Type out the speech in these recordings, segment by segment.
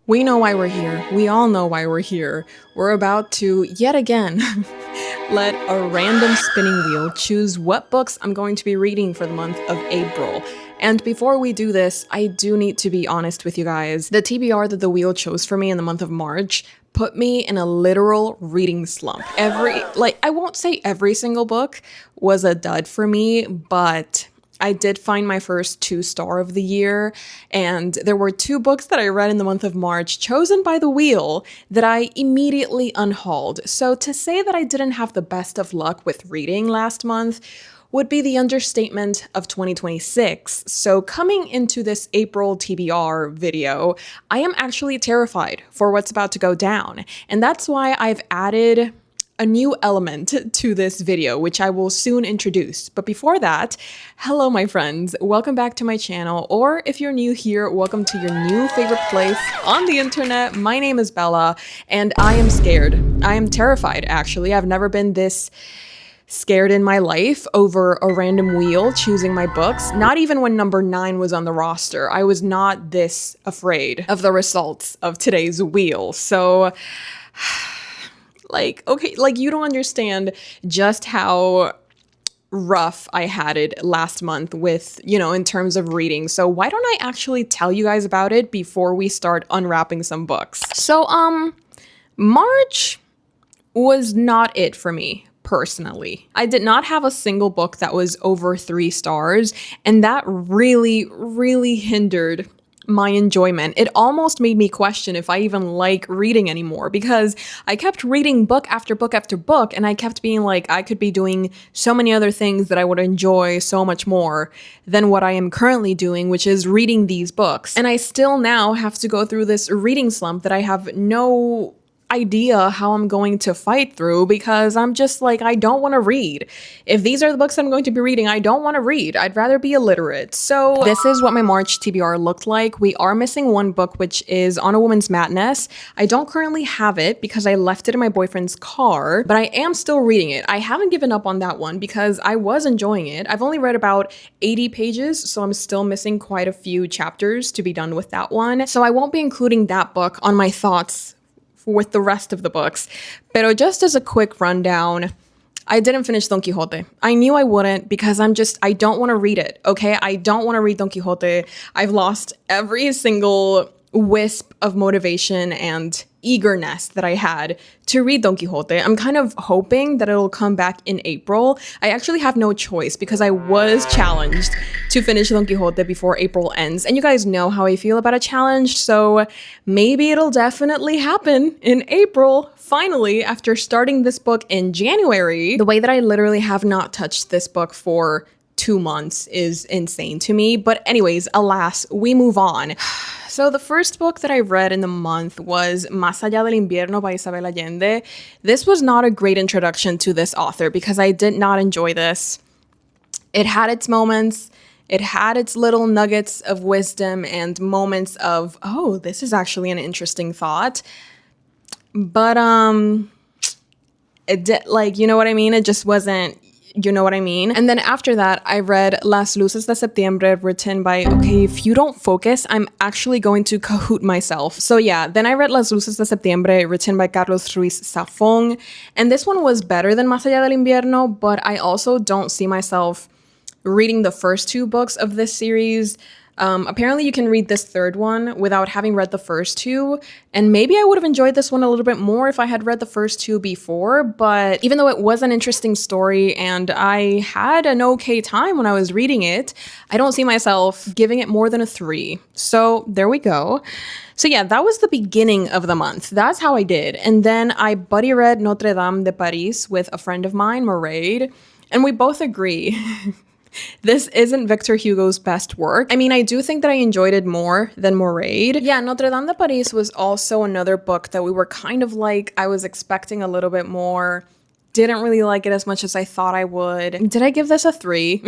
We know why we're here. We all know why we're here. We're about to, yet again, let a random spinning wheel choose what books I'm going to be reading for the month of April. And before we do this, I do need to be honest with you guys. The TBR that the wheel chose for me in the month of March put me in a literal reading slump. I won't say every single book was a dud for me, but I did find my first 2-star of the year, and there were 2 books that I read in the month of March chosen by the wheel that I immediately unhauled. So to say that I didn't have the best of luck with reading last month would be the understatement of 2026. So coming into this April TBR video, I am actually terrified for what's about to go down. And that's why I've added a new element to this video, which I will soon introduce. But before that, hello my friends, welcome back to my channel, or if you're new here, welcome to your new favorite place on the internet. My name is Bella, and I am scared. I am terrified, actually. I've never been this scared in my life over a random wheel choosing my books. Not even when number 9 was on the roster. I was not this afraid of the results of today's wheel. So you don't understand just how rough I had it last month with, in terms of reading. So why don't I actually tell you guys about it before we start unwrapping some books? So, March was not it for me. Personally, I did not have a single book that was over 3 stars, and that really hindered my enjoyment. It almost made me question if I even like reading anymore, because I kept reading book after book after book, and I kept being like, I could be doing so many other things that I would enjoy so much more than what I am currently doing, which is reading these books. And I still now have to go through this reading slump that I have no idea how I'm going to fight through, because I'm just like, I don't want to read. If these are the books I'm going to be reading, I don't want to read. I'd rather be illiterate. So this is what my March TBR looked like. We are missing one book, which is On a Woman's Madness. I don't currently have it because I left it in my boyfriend's car, but I am still reading it. I haven't given up on that one because I was enjoying it. I've only read about 80 pages, so I'm still missing quite a few chapters to be done with that one. So I won't be including that book on my thoughts with the rest of the books. Pero just as a quick rundown, I didn't finish Don Quixote. I knew I wouldn't because I don't want to read it, okay? I don't want to read Don Quixote. I've lost every single wisp of motivation and eagerness that I had to read Don Quixote. I'm kind of hoping that it'll come back in April. I actually have no choice because I was challenged to finish Don Quixote before April ends. And you guys know how I feel about a challenge, so maybe it'll definitely happen in April, finally, after starting this book in January. The way that I literally have not touched this book for 2 months is insane to me. But anyways, alas, we move on. So the first book that I read in the month was Más allá del invierno by Isabella Allende. This was not a great introduction to this author because I did not enjoy this. It had its moments. It had its little nuggets of wisdom and moments of, oh, this is actually an interesting thought. But, it did, you know what I mean? It just wasn't, you know what I mean? And then after that, I read Las Luces de Septiembre, written by, okay, if you don't focus, I'm actually going to Kahoot myself. So yeah, then I read Las Luces de Septiembre, written by Carlos Ruiz Zafón. And this one was better than Más allá del invierno, but I also don't see myself reading the first 2 books of this series. Apparently you can read this 3rd one without having read the first 2, and maybe I would have enjoyed this one a little bit more if I had read the first 2 before, but even though it was an interesting story and I had an okay time when I was reading it, I don't see myself giving it more than a 3. So there we go. So yeah, that was the beginning of the month. That's how I did. And then I buddy read Notre Dame de Paris with a friend of mine, Mairead, and we both agree this isn't Victor Hugo's best work. I mean, I do think that I enjoyed it more than Mairead. Yeah, Notre Dame de Paris was also another book that we were kind of like, I was expecting a little bit more. Didn't really like it as much as I thought I would. Did I give this a 3?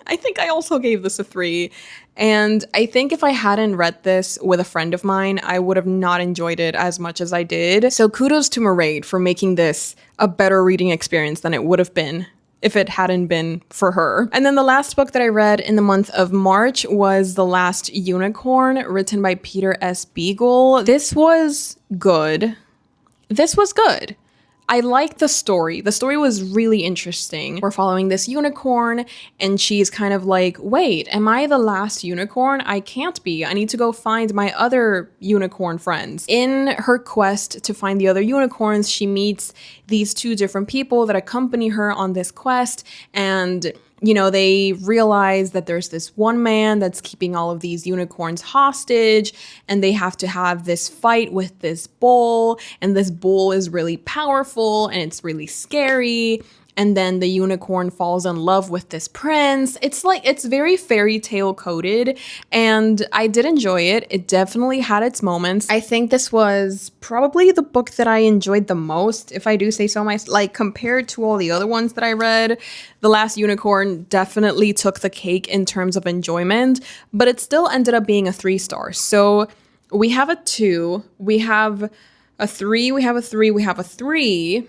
I think I also gave this a 3. And I think if I hadn't read this with a friend of mine, I would have not enjoyed it as much as I did. So kudos to Mairead for making this a better reading experience than it would have been if it hadn't been for her. And then the last book that I read in the month of March was The Last Unicorn, written by Peter S. Beagle. This was good. This was good. I liked the story. The story was really interesting. We're following this unicorn, and she's kind of like, wait, am I the last unicorn? I can't be. I need to go find my other unicorn friends. In her quest to find the other unicorns, she meets these two different people that accompany her on this quest, and you know, they realize that there's this one man that's keeping all of these unicorns hostage, and they have to have this fight with this bull, and this bull is really powerful and it's really scary. And then the unicorn falls in love with this prince. It's very fairy tale coded, and I did enjoy it. It definitely had its moments. I think this was probably the book that I enjoyed the most, if I do say so myself. Like, compared to all the other ones that I read, The Last Unicorn definitely took the cake in terms of enjoyment, but it still ended up being a 3-star. So we have a 2, we have a 3, we have a 3, we have a 3.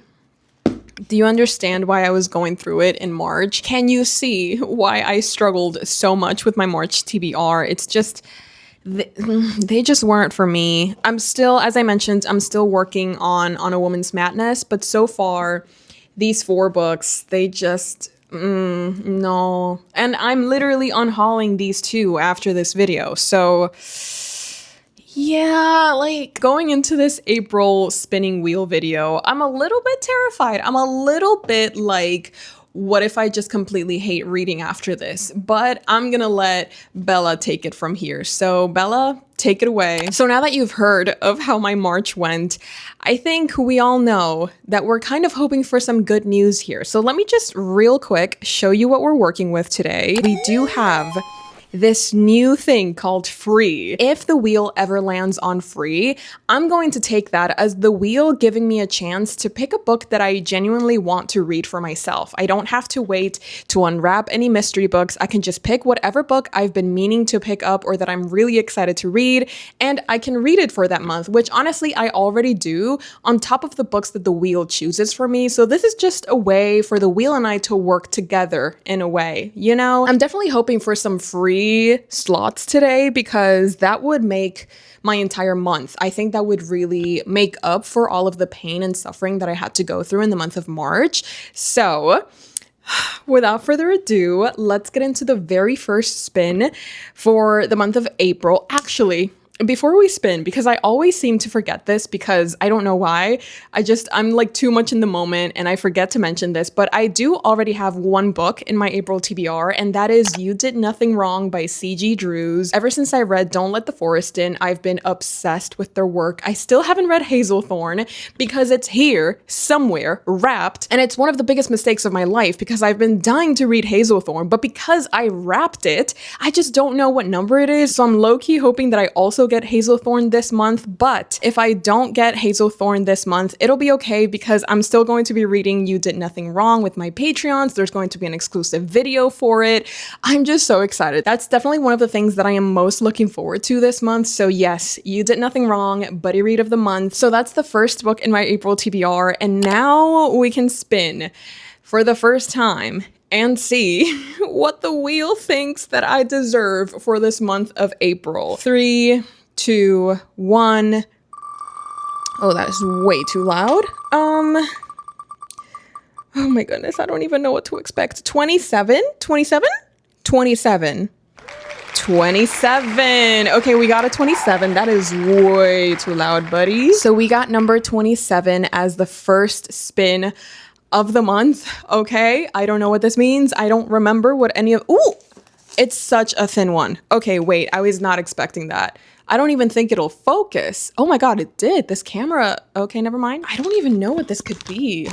Do you understand why I was going through it in March? Can you see why I struggled so much with my March TBR? It's just, they just weren't for me. I'm still, as I mentioned, I'm still working on A Woman's Madness, but so far, these 4 books, they just, no. And I'm literally unhauling these 2 after this video, so yeah, like going into this April spinning wheel video, I'm a little bit terrified. I'm a little bit like, what if I just completely hate reading after this? But I'm gonna let Bella take it from here. So Bella, take it away. So now that you've heard of how my March went, I think we all know that we're kind of hoping for some good news here. So let me just real quick show you what we're working with today. We do have this new thing called free. If the wheel ever lands on free, I'm going to take that as the wheel giving me a chance to pick a book that I genuinely want to read for myself. I don't have to wait to unwrap any mystery books. I can just pick whatever book I've been meaning to pick up or that I'm really excited to read, and I can read it for that month, which honestly I already do on top of the books that the wheel chooses for me. So this is just a way for the wheel and I to work together in a way, you know? I'm definitely hoping for some free slots today because that would make my entire month. I think that would really make up for all of the pain and suffering that I had to go through in the month of March. So without further ado, let's get into the very first spin for the month of April. Actually, before we spin, because I always seem to forget this because I don't know why, I'm like too much in the moment and I forget to mention this, but I do already have 1 book in my April TBR, and that is You Did Nothing Wrong by C.G. Drews. Ever since I read Don't Let the Forest In, I've been obsessed with their work. I still haven't read Hazelthorn because it's here somewhere wrapped, and it's one of the biggest mistakes of my life because I've been dying to read Hazelthorn, but because I wrapped it, I just don't know what number it is, so I'm low-key hoping that I also get Hazelthorn this month. But if I don't get Hazelthorn this month, it'll be okay because I'm still going to be reading You Did Nothing Wrong with my Patreons. There's going to be an exclusive video for it. I'm just so excited. That's definitely one of the things that I am most looking forward to this month. So yes, You Did Nothing Wrong, buddy read of the month. So that's the first book in my April TBR, and now we can spin for the first time and see what the wheel thinks that I deserve for this month of April. 3, 2, 1. Oh, that is way too loud. Oh my goodness, I don't even know what to expect. 27? 27? 27. 27. Okay, we got a 27. That is way too loud, buddy. So we got number 27 as the first spin of the month. Okay, I don't know what this means. I don't remember what any of... Ooh, it's such a thin one. Okay, wait, I was not expecting that. I don't even think it'll focus. Oh my God, it did. This camera... Okay, never mind. I don't even know what this could be.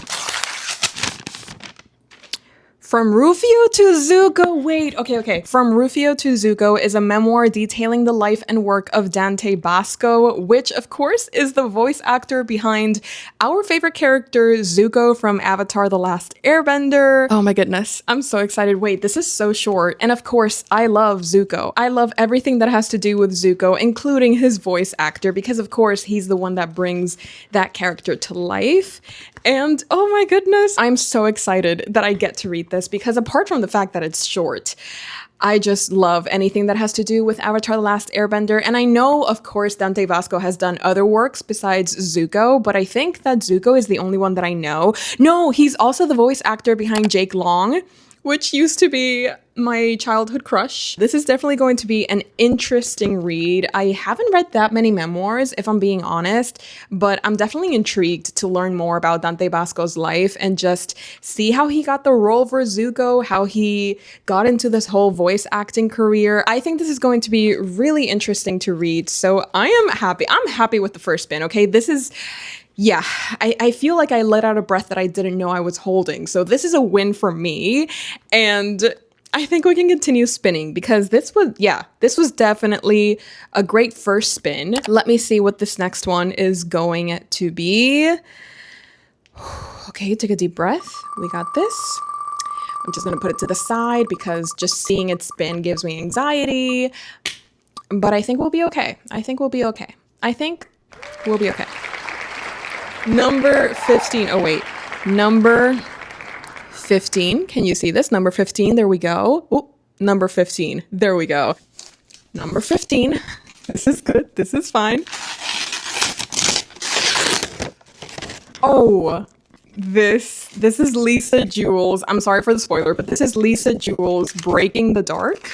From Rufio to Zuko. Wait, okay. From Rufio to Zuko is a memoir detailing the life and work of Dante Basco, which of course is the voice actor behind our favorite character, Zuko from Avatar: The Last Airbender. Oh my goodness, I'm so excited. Wait, this is so short. And of course, I love Zuko. I love everything that has to do with Zuko, including his voice actor, because of course he's the one that brings that character to life. And oh my goodness, I'm so excited that I get to read this. this because apart from the fact that it's short, I just love anything that has to do with Avatar: The Last Airbender. And I know, of course, Dante Vasco has done other works besides Zuko, but I think that Zuko is the only one that I know. No, he's also the voice actor behind Jake Long, which used to be my childhood crush. This is definitely going to be an interesting read. I haven't read that many memoirs, if I'm being honest, but I'm definitely intrigued to learn more about Dante Basco's life and just see how he got the role for Zuko, how he got into this whole voice acting career. I think this is going to be really interesting to read, so I am happy. I'm happy with the first spin, okay? This is... yeah, I feel like I let out a breath that I didn't know I was holding. So this is a win for me. And I think we can continue spinning because this was definitely a great first spin. Let me see what this next one is going to be. Okay, take a deep breath. We got this. I'm just going to put it to the side because just seeing it spin gives me anxiety. But I think we'll be okay. I think we'll be okay. Number 15. Oh, wait. Number 15. Can you see this? Number 15. There we go. Oh, number 15. There we go. Number 15. This is good. This is fine. Oh, this is Lisa Jewell's. I'm sorry for the spoiler, but this is Lisa Jewell's Breaking the Dark.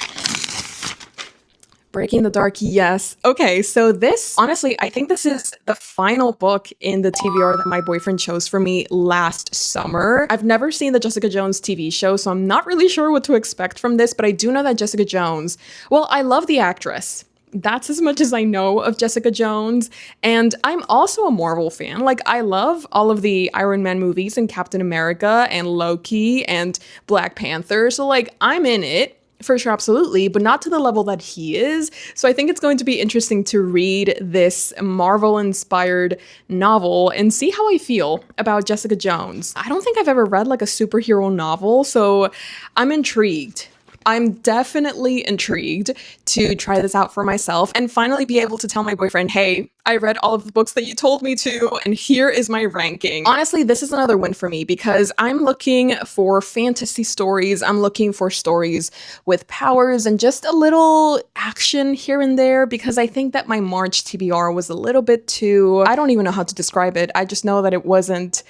Breaking the Dark, yes. Okay, so this, honestly, I think this is the final book in the TBR that my boyfriend chose for me last summer. I've never seen the Jessica Jones TV show, so I'm not really sure what to expect from this, but I do know that Jessica Jones, well, I love the actress. That's as much as I know of Jessica Jones. And I'm also a Marvel fan. Like, I love all of the Iron Man movies and Captain America and Loki and Black Panther. So, like, I'm in it. For sure, absolutely, but not to the level that he is. So I think it's going to be interesting to read this Marvel-inspired novel and see how I feel about Jessica Jones. I don't think I've ever read like a superhero novel, so I'm intrigued. I'm definitely intrigued to try this out for myself and finally be able to tell my boyfriend, hey, I read all of the books that you told me to, and here is my ranking. Honestly, this is another win for me because I'm looking for fantasy stories. I'm looking for stories with powers and just a little action here and there because I think that my March TBR was a little bit too, I don't even know how to describe it. I just know that it wasn't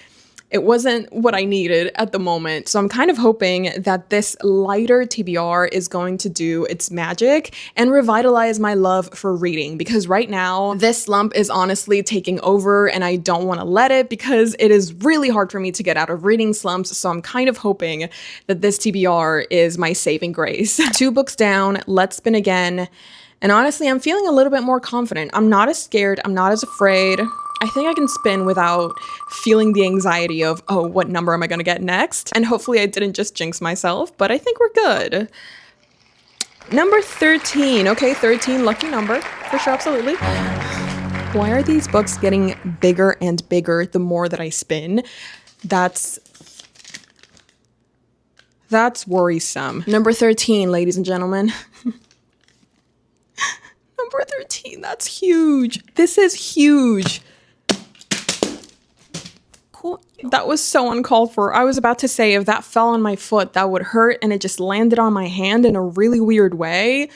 what I needed at the moment. So I'm kind of hoping that this lighter TBR is going to do its magic and revitalize my love for reading because right now this slump is honestly taking over and I don't want to let it because it is really hard for me to get out of reading slumps. So I'm kind of hoping that this TBR is my saving grace. 2 books down, let's spin again. And honestly, I'm feeling a little bit more confident. I'm not as scared. I'm not as afraid. I think I can spin without feeling the anxiety of, oh, what number am I going to get next? And hopefully I didn't just jinx myself, but I think we're good. Number 13. Okay, 13, lucky number. For sure, absolutely. Why are these books getting bigger and bigger the more that I spin? That's worrisome. Number 13, ladies and gentlemen. Number 13, that's huge. This is huge. Cool. That was so uncalled for. I was about to say if that fell on my foot, that would hurt, and it just landed on my hand in a really weird way.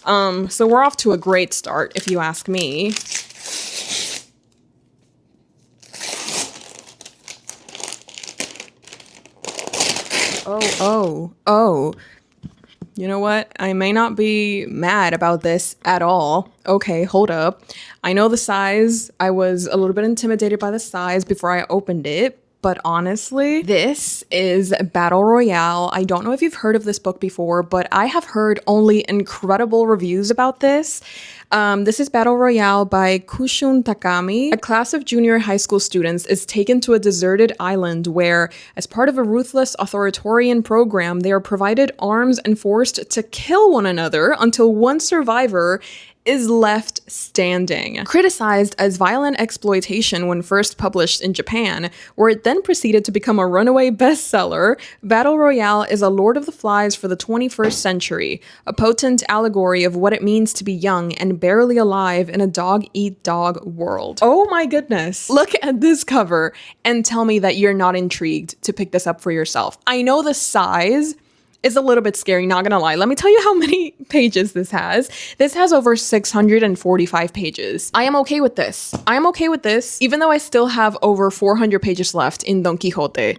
So we're off to a great start, if you ask me. Oh. You know what? I may not be mad about this at all. Okay, hold up. I know the size. I was a little bit intimidated by the size before I opened it. But honestly, this is Battle Royale. I don't know if you've heard of this book before, but I have heard only incredible reviews about this. This is Battle Royale by Kushun Takami. A class of junior high school students is taken to a deserted island where, as part of a ruthless authoritarian program, they are provided arms and forced to kill one another until one survivor is left standing. Criticized as violent exploitation when first published in Japan, where it then proceeded to become a runaway bestseller, Battle Royale is a Lord of the Flies for the 21st century, a potent allegory of what it means to be young and barely alive in a dog-eat-dog world. Oh my goodness. Look at this cover and tell me that you're not intrigued to pick this up for yourself. I know the size is a little bit scary, not gonna lie. Let me tell you how many pages this has. This has over 645 pages. I am okay with this. I am okay with this, even though I still have over 400 pages left in Don Quixote.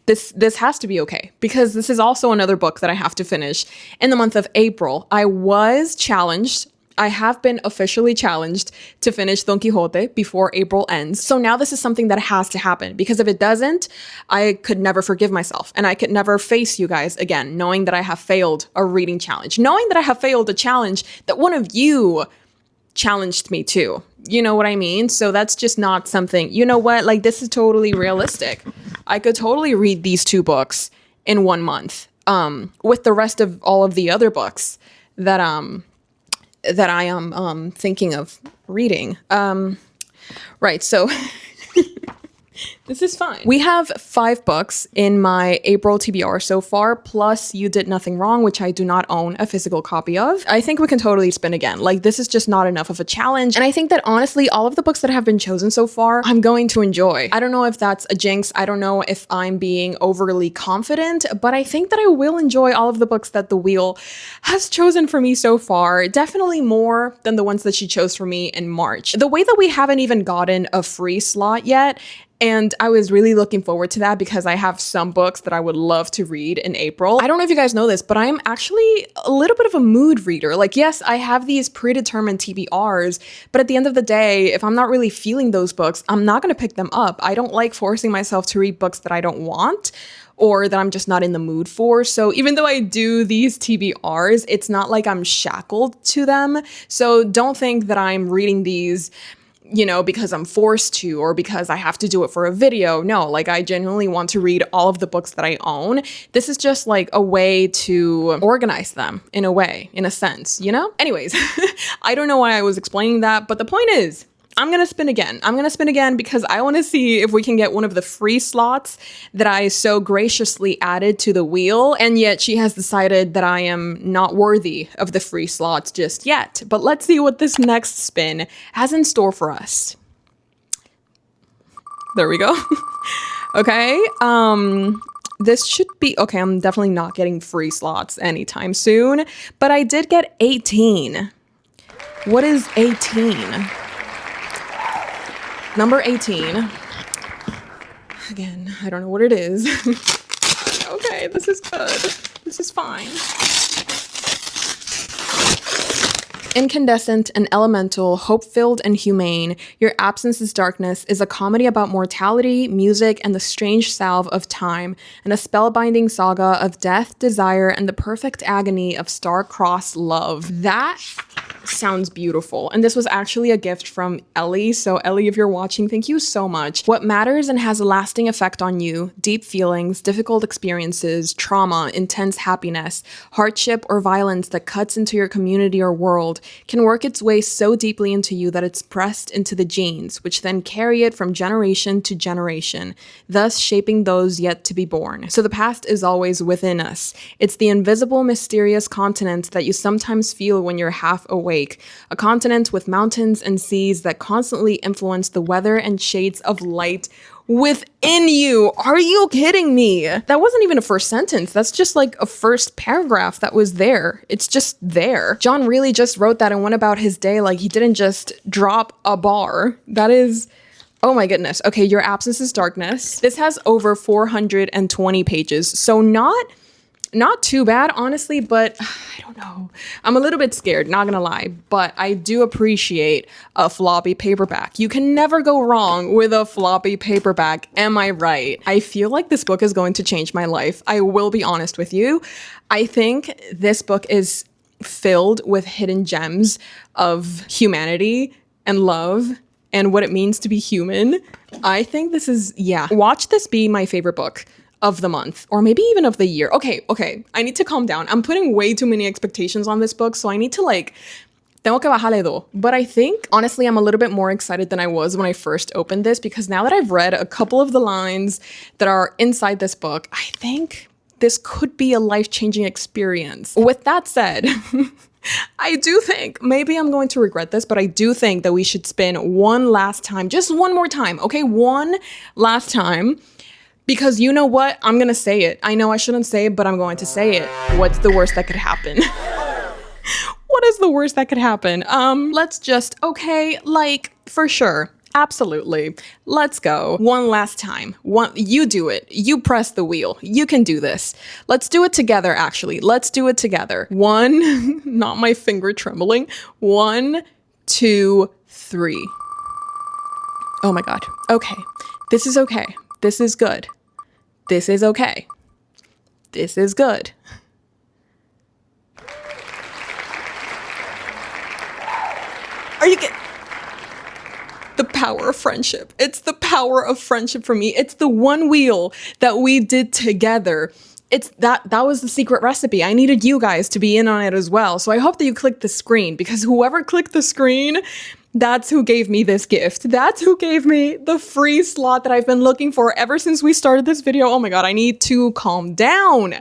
This has to be okay, because this is also another book that I have to finish in the month of April. I was challenged. I have been officially challenged to finish Don Quixote before April ends. So now this is something that has to happen, because if it doesn't, I could never forgive myself and I could never face you guys again, knowing that I have failed a reading challenge, knowing that I have failed a challenge that one of you challenged me to. You know what I mean? So that's just not something, you know what? Like, this is totally realistic. I could totally read these 2 books in 1 month, with the rest of all of the other books that I am thinking of reading. Right, so this is fine. We have 5 books in my April TBR so far, plus You Did Nothing Wrong, which I do not own a physical copy of. I think we can totally spin again. Like, this is just not enough of a challenge. And I think that honestly, all of the books that have been chosen so far, I'm going to enjoy. I don't know if that's a jinx. I don't know if I'm being overly confident, but I think that I will enjoy all of the books that the wheel has chosen for me so far. Definitely more than the ones that she chose for me in March. The way that we haven't even gotten a free slot yet, and I was really looking forward to that because I have some books that I would love to read in April. I don't know if you guys know this, but I'm actually a little bit of a mood reader. Like, yes, I have these predetermined TBRs, but at the end of the day, if I'm not really feeling those books, I'm not going to pick them up. I don't like forcing myself to read books that I don't want or that I'm just not in the mood for. So even though I do these TBRs, it's not like I'm shackled to them. So don't think that I'm reading these, you know, because I'm forced to or because I have to do it for a video. No, like, I genuinely want to read all of the books that I own. This is just like a way to organize them in a way, in a sense, you know? Anyways, I don't know why I was explaining that, but the point is, I'm going to spin again. I'm going to spin again because I want to see if we can get one of the free slots that I so graciously added to the wheel. And yet she has decided that I am not worthy of the free slots just yet. But let's see what this next spin has in store for us. There we go. Okay. This should be okay. I'm definitely not getting free slots anytime soon, but I did get 18. What is 18? Number 18. Again, I don't know what it is. Okay, this is good. This is fine. Incandescent and elemental, hope-filled and humane, Your Absence is Darkness is a comedy about mortality, music, and the strange salve of time, and a spellbinding saga of death, desire, and the perfect agony of star-crossed love. That sounds beautiful. And this was actually a gift from Ellie. So Ellie, if you're watching, thank you so much. What matters and has a lasting effect on you, deep feelings, difficult experiences, trauma, intense happiness, hardship, or violence that cuts into your community or world, can work its way so deeply into you that it's pressed into the genes, which then carry it from generation to generation, thus shaping those yet to be born. So the past is always within us. It's the invisible, mysterious continent that you sometimes feel when you're half awake. A continent with mountains and seas that constantly influence the weather and shades of light within you. Are you kidding me? That wasn't even a first sentence. That's just like a first paragraph that was there. It's just there. John really just wrote that and went about his day. Like, he didn't just drop a bar. That is... Oh my goodness. Okay, Your Absence is Darkness. This has over 420 pages. So not too bad, honestly, but I don't know. I'm a little bit scared, not gonna lie, but I do appreciate a floppy paperback. You can never go wrong with a floppy paperback, am I right? I feel like this book is going to change my life. I will be honest with you. I think this book is filled with hidden gems of humanity and love and what it means to be human. I think this is, yeah. Watch this be my favorite book of the month, or maybe even of the year. Okay, I need to calm down. I'm putting way too many expectations on this book, so I need to like Tengo que bajarle dos. But I think, honestly, I'm a little bit more excited than I was when I first opened this, because now that I've read a couple of the lines that are inside this book, I think this could be a life-changing experience. With that said, I do think, maybe I'm going to regret this, but I do think that we should spin one last time, just one more time, okay? One last time. Because you know what? I'm gonna say it. I know I shouldn't say it, but I'm going to say it. What's the worst that could happen? What is the worst that could happen? Let's just, okay, like, for sure. Absolutely. Let's go. One last time. You do it. You press the wheel. You can do this. Let's do it together, actually. Let's do it together. One, not my finger trembling. 1, 2, 3. Oh my God. Okay. This is okay. This is good. This is okay. This is good. Are you getting the power of friendship? It's the power of friendship for me. It's the one wheel that we did together. It's that was the secret recipe. I needed you guys to be in on it as well. So I hope that you clicked the screen, because whoever clicked the screen, that's who gave me this gift. That's who gave me the free slot that I've been looking for ever since we started this video. Oh my God, I need to calm down.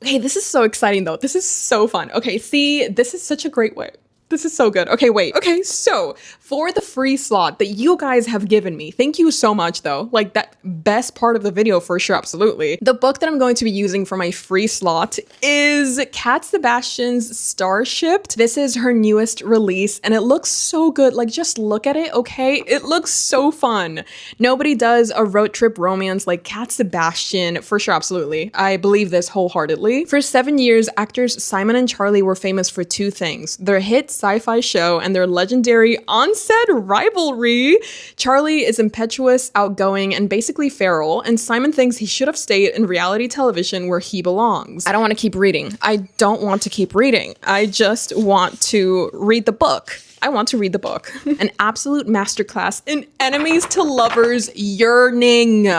Okay, this is so exciting though. This is so fun. Okay, see, this is such a great way. This is so good. Okay, wait. Okay, so for the free slot that you guys have given me, thank you so much though. Like, that best part of the video for sure, absolutely. The book that I'm going to be using for my free slot is Cat Sebastian's Starshipped. This is her newest release and it looks so good. Like, just look at it, okay? It looks so fun. Nobody does a road trip romance like Cat Sebastian, for sure, absolutely. I believe this wholeheartedly. For 7 years, actors Simon and Charlie were famous for two things: their hit sci-fi show and their legendary on-set rivalry. Charlie is impetuous, outgoing, and basically feral, and Simon thinks he should have stayed in reality television where he belongs. I don't want to keep reading. I don't want to keep reading. I just want to read the book. I want to read the book. An absolute masterclass in enemies to lovers yearning.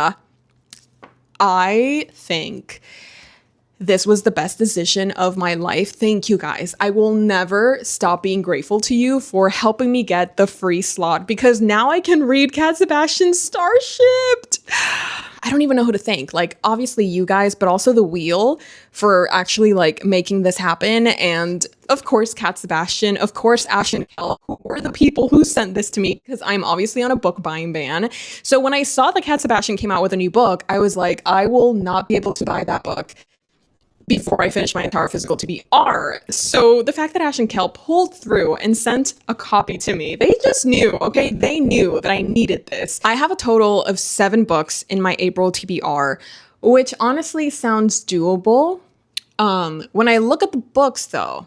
I think this was the best decision of my life. Thank you guys. I will never stop being grateful to you for helping me get the free slot, because now I can read Cat Sebastian's Starshipped. I don't even know who to thank. Like, obviously you guys, but also the wheel for actually like making this happen. And of course, Cat Sebastian, of course, Ash and Kel, who were the people who sent this to me, because I'm obviously on a book buying ban. So when I saw that Cat Sebastian came out with a new book, I was like, I will not be able to buy that book before I finish my entire physical TBR. So the fact that Ash and Kel pulled through and sent a copy to me, they just knew, okay? They knew that I needed this. I have a total of 7 books in my April TBR, which honestly sounds doable. When I look at the books though,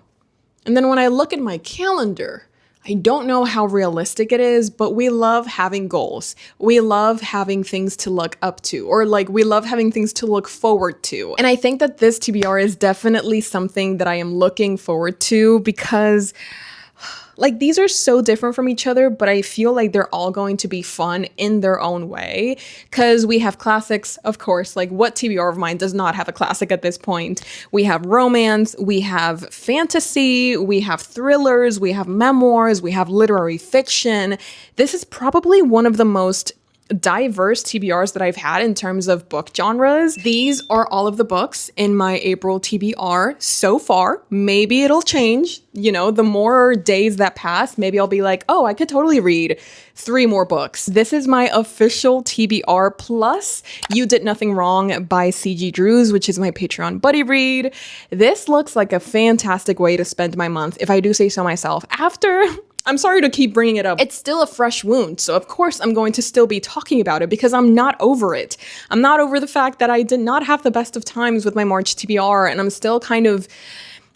and then when I look at my calendar, I don't know how realistic it is, but we love having goals. We love having things to look up to, or like we love having things to look forward to. And I think that this TBR is definitely something that I am looking forward to, because like, these are so different from each other, but I feel like they're all going to be fun in their own way, because we have classics, of course. Like, what TBR of mine does not have a classic at this point? We have romance, we have fantasy, we have thrillers, we have memoirs, we have literary fiction. This is probably one of the most diverse TBRs that I've had in terms of book genres. These are all of the books in my April TBR so far. Maybe it'll change, you know, the more days that pass, maybe I'll be like, oh, I could totally read 3 more books. This is my official TBR plus You Did Nothing Wrong by C.G. Drews, which is my Patreon buddy read. This looks like a fantastic way to spend my month, if I do say so myself. After, I'm sorry to keep bringing it up, it's still a fresh wound, so of course I'm going to still be talking about it, because I'm not over it. I'm not over the fact that I did not have the best of times with my March TBR, and I'm still kind of,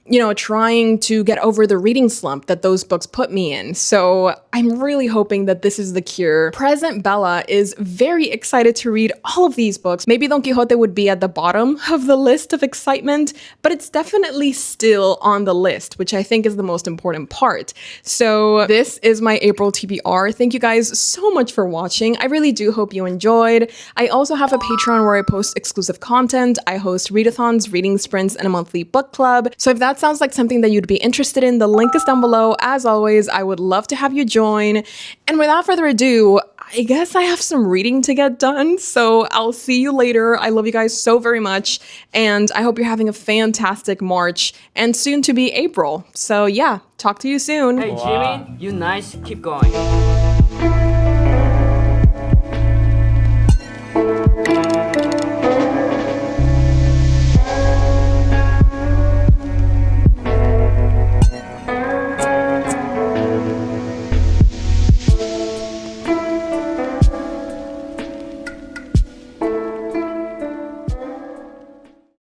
you know, trying to get over the reading slump that those books put me in. So I'm really hoping that this is the cure. Present Bella is very excited to read all of these books. Maybe Don Quixote would be at the bottom of the list of excitement, but it's definitely still on the list, which I think is the most important part. So this is my April TBR. Thank you guys so much for watching. I really do hope you enjoyed. I also have a Patreon where I post exclusive content. I host readathons, reading sprints, and a monthly book club. So if that's that sounds like something that you'd be interested in, the link is down below. As always, I would love to have you join. And without further ado, I guess I have some reading to get done, so I'll see you later. I love you guys so very much, and I hope you're having a fantastic March and soon to be April. So yeah, talk to you soon. Hey Jimmy, you nice, keep going.